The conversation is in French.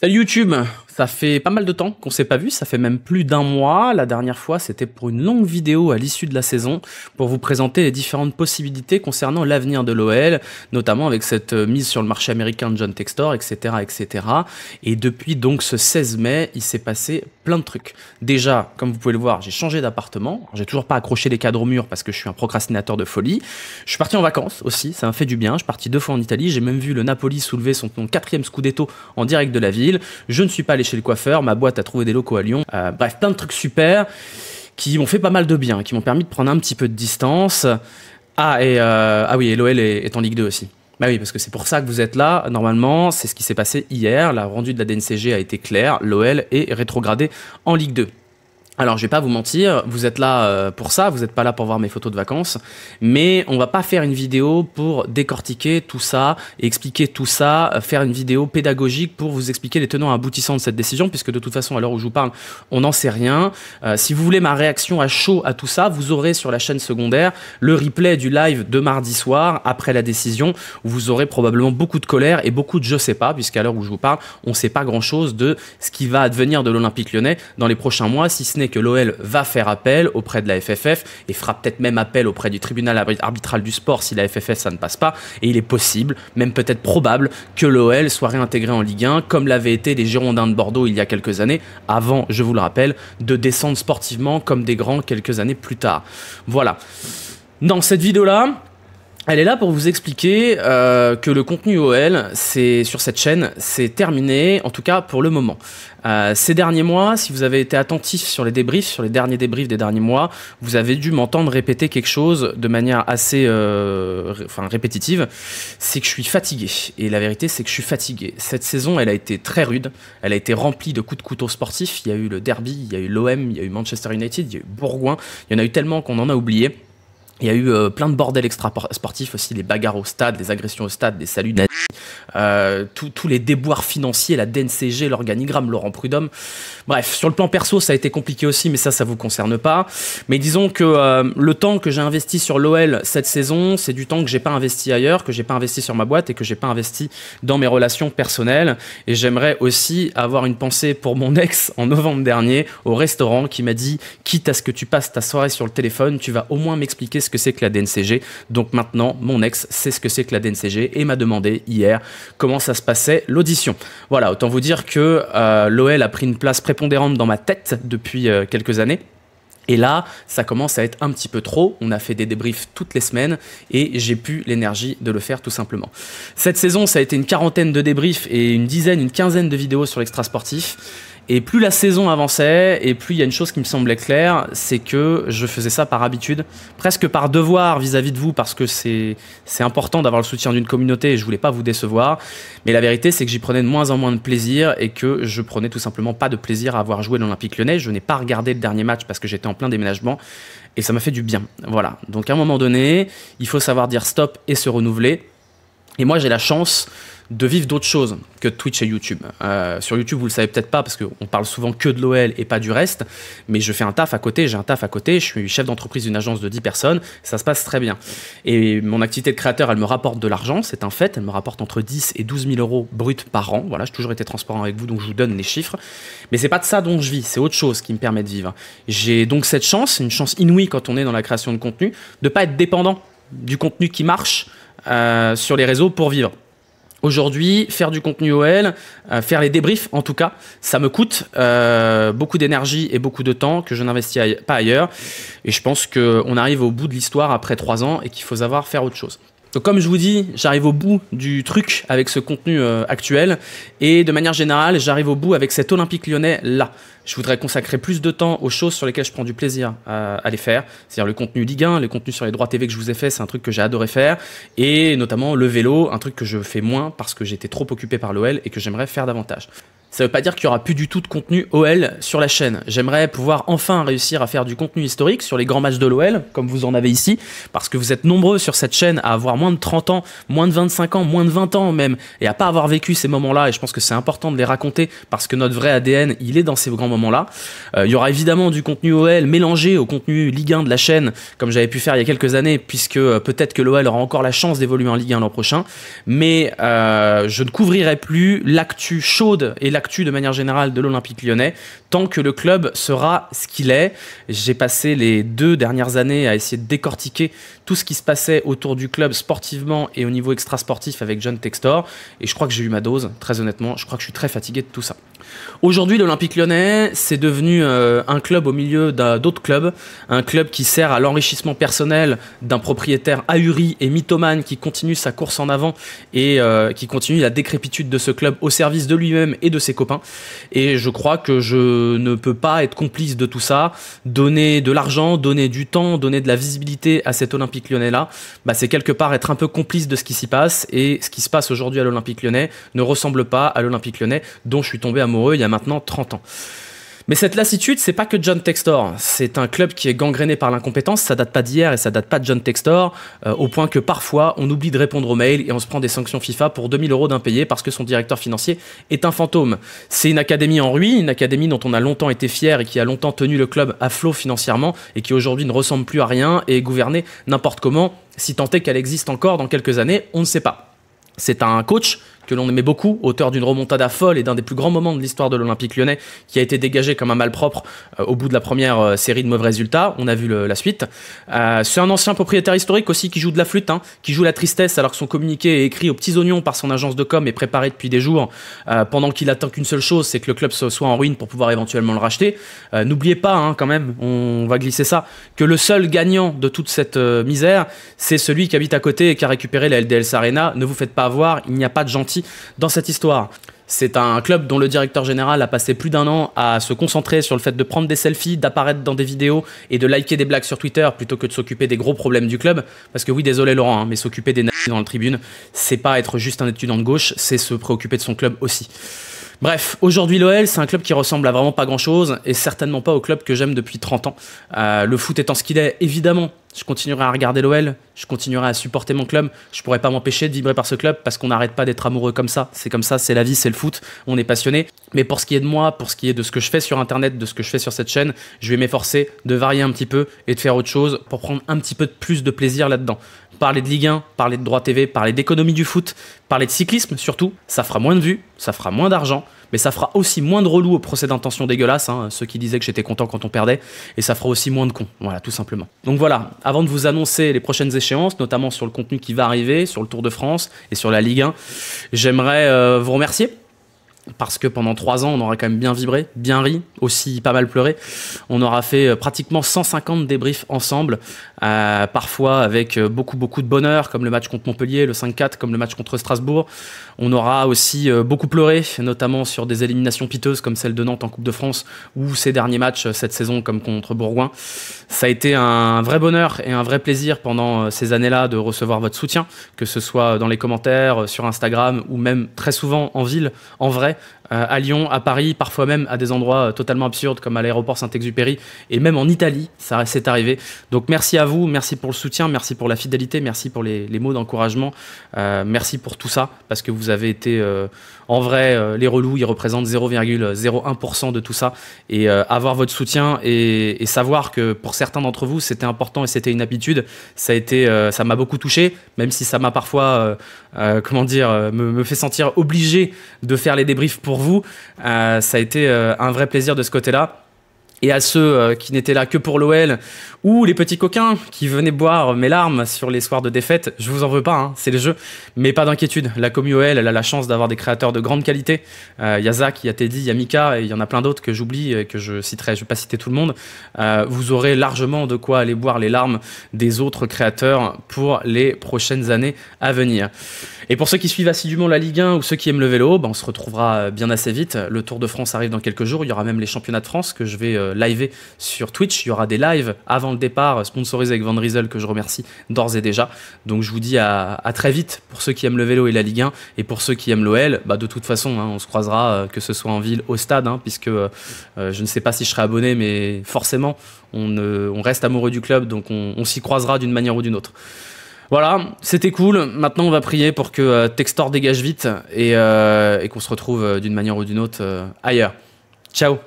Salut YouTube, ça fait pas mal de temps qu'on s'est pas vu, ça fait même plus d'un mois. La dernière fois, c'était pour une longue vidéo à l'issue de la saison pour vous présenter les différentes possibilités concernant l'avenir de l'OL, notamment avec cette mise sur le marché américain de John Textor, etc., etc. Et depuis donc ce 16 mai, il s'est passé plein de trucs. Déjà, comme vous pouvez le voir, j'ai changé d'appartement. J'ai toujours pas accroché les cadres au mur parce que je suis un procrastinateur de folie. Je suis parti en vacances aussi, ça m'a fait du bien. Je suis parti 2 fois en Italie, j'ai même vu le Napoli soulever son 4e Scudetto en direct de la ville. Je ne suis pas allé chez le coiffeur, ma boîte a trouvé des locaux à Lyon. Bref, plein de trucs super qui m'ont fait pas mal de bien, qui m'ont permis de prendre un petit peu de distance. Ah oui, et l'OL est en Ligue 2 aussi. Bah oui, parce que c'est pour ça que vous êtes là. Normalement, c'est ce qui s'est passé hier. La rendue de la DNCG a été claire. L'OL est rétrogradé en Ligue 2. Alors, je vais pas vous mentir, vous êtes là pour ça, vous n'êtes pas là pour voir mes photos de vacances, mais on va pas faire une vidéo pour décortiquer tout ça, et expliquer tout ça, faire une vidéo pédagogique pour vous expliquer les tenants et aboutissants de cette décision, puisque de toute façon, à l'heure où je vous parle, on n'en sait rien. Si vous voulez ma réaction à chaud à tout ça, vous aurez sur la chaîne secondaire le replay du live de mardi soir, après la décision, où vous aurez probablement beaucoup de colère et beaucoup de je sais pas, puisqu'à l'heure où je vous parle, on sait pas grand-chose de ce qui va advenir de l'Olympique Lyonnais dans les prochains mois, si ce n'est que l'OL va faire appel auprès de la FFF et fera peut-être même appel auprès du tribunal arbitral du sport si la FFF ça ne passe pas, et il est possible, même peut-être probable, que l'OL soit réintégré en Ligue 1 comme l'avaient été les Girondins de Bordeaux il y a quelques années, avant, je vous le rappelle, de descendre sportivement comme des grands quelques années plus tard. Voilà. Dans cette vidéo-là, elle est là pour vous expliquer que le contenu OL, sur cette chaîne, c'est terminé, en tout cas pour le moment. Ces derniers mois, si vous avez été attentif sur les débriefs, sur les derniers débriefs des derniers mois, vous avez dû m'entendre répéter quelque chose de manière assez répétitive, c'est que je suis fatigué. Et la vérité, c'est que je suis fatigué. Cette saison, elle a été très rude, elle a été remplie de coups de couteau sportifs. Il y a eu le derby, il y a eu l'OM, il y a eu Manchester United, il y a eu Bourgoin, il y en a eu tellement qu'on en a oublié. Il y a eu plein de bordel extra-sportifs aussi, les bagarres au stade, les agressions au stade, les saluts nazis, tous les déboires financiers, la DNCG, l'organigramme, Laurent Prudhomme. Bref, sur le plan perso, ça a été compliqué aussi, mais ça vous concerne pas. Mais disons que le temps que j'ai investi sur l'OL cette saison, c'est du temps que j'ai pas investi ailleurs, que j'ai pas investi sur ma boîte et que j'ai pas investi dans mes relations personnelles. Et j'aimerais aussi avoir une pensée pour mon ex en novembre dernier au restaurant qui m'a dit, quitte à ce que tu passes ta soirée sur le téléphone, tu vas au moins m'expliquer ce que c'est que la DNCG. Donc maintenant, mon ex sait ce que c'est que la DNCG et m'a demandé hier comment ça se passait l'audition. Voilà, autant vous dire que l'OL a pris une place prépondérante dans ma tête depuis quelques années. Et là, ça commence à être un petit peu trop. On a fait des débriefs toutes les semaines et j'ai plus l'énergie de le faire tout simplement. Cette saison, ça a été une quarantaine de débriefs et une quinzaine de vidéos sur l'extra sportif. Et plus la saison avançait, et plus il y a une chose qui me semblait claire, c'est que je faisais ça par habitude, presque par devoir vis-à-vis de vous, parce que c'est important d'avoir le soutien d'une communauté et je voulais pas vous décevoir. Mais la vérité, c'est que j'y prenais de moins en moins de plaisir et que je prenais tout simplement pas de plaisir à avoir joué l'Olympique Lyonnais. Je n'ai pas regardé le dernier match parce que j'étais en plein déménagement et ça m'a fait du bien. Voilà. Donc à un moment donné, il faut savoir dire stop et se renouveler. Et moi, j'ai la chance de vivre d'autres choses que Twitch et YouTube. Sur YouTube, vous le savez peut-être pas parce qu'on parle souvent que de l'OL et pas du reste, mais je fais un taf à côté, je suis chef d'entreprise d'une agence de 10 personnes, ça se passe très bien. Et mon activité de créateur, elle me rapporte de l'argent, c'est un fait, elle me rapporte entre 10 et 12 000 euros bruts par an, voilà, j'ai toujours été transparent avec vous, donc je vous donne les chiffres, mais c'est pas de ça dont je vis, c'est autre chose qui me permet de vivre. J'ai donc cette chance, une chance inouïe quand on est dans la création de contenu, de pas être dépendant du contenu qui marche sur les réseaux pour vivre. Aujourd'hui, faire du contenu OL, faire les débriefs en tout cas, ça me coûte beaucoup d'énergie et beaucoup de temps que je n'investis pas ailleurs. Et je pense qu'on arrive au bout de l'histoire après 3 ans et qu'il faut savoir faire autre chose. Donc comme je vous dis, j'arrive au bout du truc avec ce contenu actuel et de manière générale, j'arrive au bout avec cet Olympique Lyonnais là. Je voudrais consacrer plus de temps aux choses sur lesquelles je prends du plaisir à les faire, c'est-à-dire le contenu Ligue 1, le contenu sur les droits TV que je vous ai fait, c'est un truc que j'ai adoré faire, et notamment le vélo, un truc que je fais moins parce que j'étais trop occupé par l'OL et que j'aimerais faire davantage. Ça ne veut pas dire qu'il n'y aura plus du tout de contenu OL sur la chaîne. J'aimerais pouvoir enfin réussir à faire du contenu historique sur les grands matchs de l'OL, comme vous en avez ici, parce que vous êtes nombreux sur cette chaîne à avoir moins de 30 ans, moins de 25 ans, moins de 20 ans même, et à pas avoir vécu ces moments-là, et je pense que c'est important de les raconter, parce que notre vrai ADN, il est dans ces grands moments-là. Il y aura évidemment du contenu OL mélangé au contenu Ligue 1 de la chaîne, comme j'avais pu faire il y a quelques années, puisque peut-être que l'OL aura encore la chance d'évoluer en Ligue 1 l'an prochain, mais je ne couvrirai plus l'actu chaude et l'actu l'actu de manière générale de l'Olympique Lyonnais, tant que le club sera ce qu'il est. J'ai passé les 2 dernières années à essayer de décortiquer tout ce qui se passait autour du club sportivement et au niveau extra-sportif avec John Textor, et je crois que j'ai eu ma dose, très honnêtement. Je crois que je suis très fatigué de tout ça. Aujourd'hui, l'Olympique Lyonnais, c'est devenu un club au milieu d'autres clubs, un club qui sert à l'enrichissement personnel d'un propriétaire ahuri et mythomane qui continue sa course en avant et qui continue la décrépitude de ce club au service de lui-même et de ses copains. Et je crois que je ne peux pas être complice de tout ça. Donner de l'argent, donner du temps, donner de la visibilité à cet Olympique Lyonnais-là, c'est quelque part être un peu complice de ce qui s'y passe. Et ce qui se passe aujourd'hui à l'Olympique Lyonnais ne ressemble pas à l'Olympique Lyonnais dont je suis tombé amoureux il y a maintenant 30 ans. Mais cette lassitude, c'est pas que John Textor. C'est un club qui est gangréné par l'incompétence. Ça date pas d'hier et ça date pas de John Textor, au point que parfois on oublie de répondre aux mails et on se prend des sanctions FIFA pour 2000 € d'impayés parce que son directeur financier est un fantôme. C'est une académie en ruine, une académie dont on a longtemps été fier et qui a longtemps tenu le club à flot financièrement et qui aujourd'hui ne ressemble plus à rien et est gouvernée n'importe comment, si tant est qu'elle existe encore dans quelques années, on ne sait pas. C'est un coach que l'on aimait beaucoup, auteur d'une remontada folle et d'un des plus grands moments de l'histoire de l'Olympique Lyonnais, qui a été dégagé comme un malpropre au bout de la première série de mauvais résultats. On a vu la suite. C'est un ancien propriétaire historique aussi qui joue de la flûte, qui joue la tristesse alors que son communiqué est écrit aux petits oignons par son agence de com et préparé depuis des jours, pendant qu'il attend qu'une seule chose, c'est que le club soit en ruine pour pouvoir éventuellement le racheter. N'oubliez pas, quand même, on va glisser ça, que le seul gagnant de toute cette misère, c'est celui qui habite à côté et qui a récupéré la LDLS Arena. Ne vous faites pas avoir, il n'y a pas de gentil dans cette histoire. C'est un club dont le directeur général a passé plus d'1 an à se concentrer sur le fait de prendre des selfies, d'apparaître dans des vidéos et de liker des blagues sur Twitter plutôt que de s'occuper des gros problèmes du club. Parce que oui, désolé Laurent, mais s'occuper des nazis dans la tribune, c'est pas être juste un étudiant de gauche, c'est se préoccuper de son club aussi. Bref, aujourd'hui l'OL, c'est un club qui ressemble à vraiment pas grand-chose et certainement pas au club que j'aime depuis 30 ans. Le foot étant ce qu'il est, évidemment, je continuerai à regarder l'OL, je continuerai à supporter mon club, je pourrais pas m'empêcher de vibrer par ce club parce qu'on n'arrête pas d'être amoureux comme ça, c'est la vie, c'est le foot, on est passionné. Mais pour ce qui est de moi, pour ce qui est de ce que je fais sur internet, de ce que je fais sur cette chaîne, je vais m'efforcer de varier un petit peu et de faire autre chose pour prendre un petit peu plus de plaisir là-dedans. Parler de Ligue 1, parler de droit TV, parler d'économie du foot, parler de cyclisme surtout, ça fera moins de vues, ça fera moins d'argent, mais ça fera aussi moins de relous au procès d'intention dégueulasse, ceux qui disaient que j'étais content quand on perdait, et ça fera aussi moins de cons, voilà, tout simplement. Donc voilà, avant de vous annoncer les prochaines échéances, notamment sur le contenu qui va arriver, sur le Tour de France et sur la Ligue 1, j'aimerais vous remercier. Parce que pendant 3 ans, on aura quand même bien vibré, bien ri, aussi pas mal pleuré. On aura fait pratiquement 150 débriefs ensemble, parfois avec beaucoup de bonheur, comme le match contre Montpellier, le 5-4, comme le match contre Strasbourg. On aura aussi beaucoup pleuré, notamment sur des éliminations piteuses comme celle de Nantes en Coupe de France, ou ces derniers matchs cette saison comme contre Bourgoin. Ça a été un vrai bonheur et un vrai plaisir pendant ces années-là de recevoir votre soutien, que ce soit dans les commentaires, sur Instagram, ou même très souvent en ville, en vrai. À Lyon, à Paris, parfois même à des endroits totalement absurdes comme à l'aéroport Saint-Exupéry et même en Italie, ça s'est arrivé. Donc merci à vous, merci pour le soutien, merci pour la fidélité, merci pour les mots d'encouragement, merci pour tout ça parce que vous avez été en vrai les relous, ils représentent 0,01% de tout ça et avoir votre soutien et savoir que pour certains d'entre vous c'était important et c'était une habitude, ça m'a beaucoup touché, même si ça m'a parfois me fait sentir obligé de faire les débriefs pour vous. Ça a été un vrai plaisir de ce côté-là. Et à ceux qui n'étaient là que pour l'OL ou les petits coquins qui venaient boire mes larmes sur les soirs de défaite, je vous en veux pas, c'est le jeu. Mais pas d'inquiétude, la commu OL, elle a la chance d'avoir des créateurs de grande qualité. Il y a Zach, il y a Teddy, il y a Mika, et il y en a plein d'autres que j'oublie et que je citerai, je vais pas citer tout le monde. Vous aurez largement de quoi aller boire les larmes des autres créateurs pour les prochaines années à venir. Et pour ceux qui suivent assidûment la Ligue 1 ou ceux qui aiment le vélo, on se retrouvera bien assez vite. Le Tour de France arrive dans quelques jours. Il y aura même les championnats de France que je vais liver sur Twitch. Il y aura des lives avant le départ, sponsorisés avec Van Riesel, que je remercie d'ores et déjà. Donc je vous dis à très vite pour ceux qui aiment le vélo et la Ligue 1. Et pour ceux qui aiment l'OL, de toute façon, on se croisera, que ce soit en ville, au stade, puisque je ne sais pas si je serai abonné, mais forcément, on reste amoureux du club, donc on s'y croisera d'une manière ou d'une autre. Voilà, c'était cool. Maintenant, on va prier pour que Textor dégage vite et qu'on se retrouve d'une manière ou d'une autre ailleurs. Ciao!